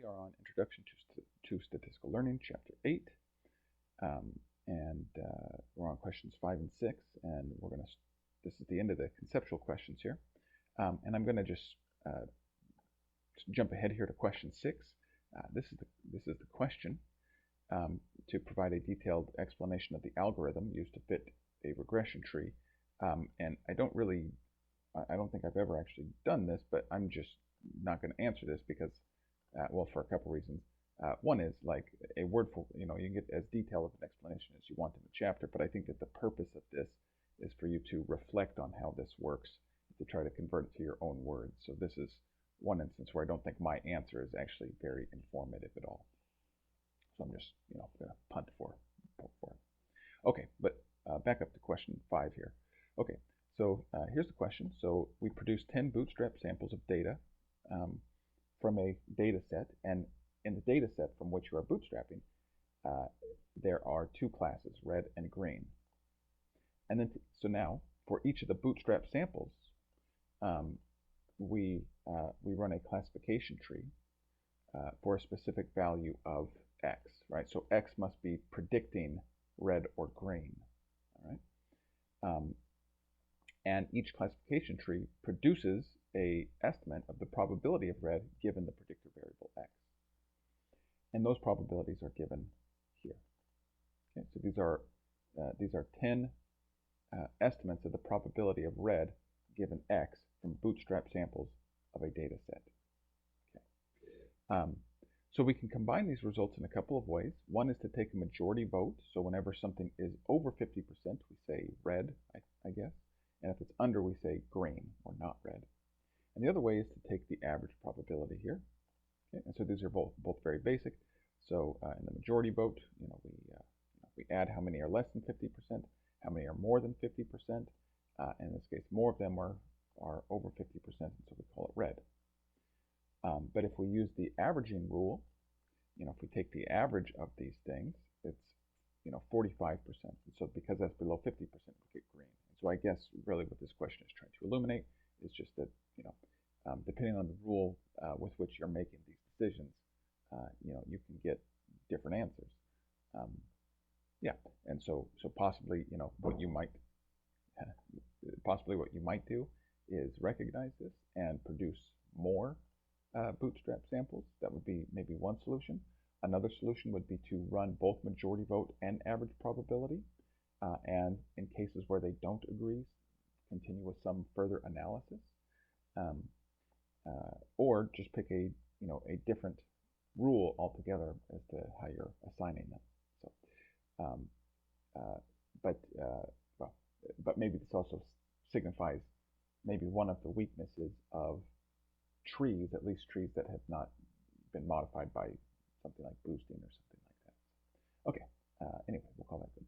are on Introduction to Statistical Learning, Chapter 8, and we're on questions 5 and 6, and this is the end of the conceptual questions here, and I'm going to just jump ahead here to question 6. This is the question to provide a detailed explanation of the algorithm used to fit a regression tree, and I don't think I've ever actually done this, but I'm just not going to answer this because, well, for a couple reasons. One is like a wordful, you can get as detailed of an explanation as you want in the chapter, but I think that the purpose of this is for you to reflect on how this works, to try to convert it to your own words. So this is one instance where I don't think my answer is actually very informative at all. So I'm just, going to punt for it. Okay, but back up to question 5 here. Okay, so here's the question. So we produce 10 bootstrap samples of data from a data set, and in the data set from which you are bootstrapping, there are two classes, red and green. And then, so now, for each of the bootstrap samples, we run a classification tree for a specific value of x, right? So x must be predicting red or green, all right? And each classification tree produces an estimate of the probability of red given the predictor variable x. And those probabilities are given here. Okay, so these are 10 estimates of the probability of red given x from bootstrap samples of a data set. Okay. So we can combine these results in a couple of ways. One is to take a majority vote. So whenever something is over 50%, we say red, I guess. And if it's under, we say green or not red. And the other way is to take the average probability here. Okay, and so these are both very basic. So in the majority vote, we add how many are less than 50%, how many are more than 50%. In this case, more of them are over 50%, and so we call it red. But if we use the averaging rule, if we take the average of these things, it's 45%. And so because that's below 50%, we get green. And so I guess really what this question is trying to illuminate is just that depending on the rule with which you're making these decisions, you can get different answers. Yeah, and so possibly what you might do is recognize this and produce more bootstrap samples. That would be maybe one solution. Another solution would be to run both majority vote and average probability, and in cases where they don't agree, continue with some further analysis, or just pick a different rule altogether as to how you're assigning them. So, but maybe this also signifies maybe one of the weaknesses of trees, at least trees that have not been modified by something like boosting or something like that. Okay, anyway, we'll call that good.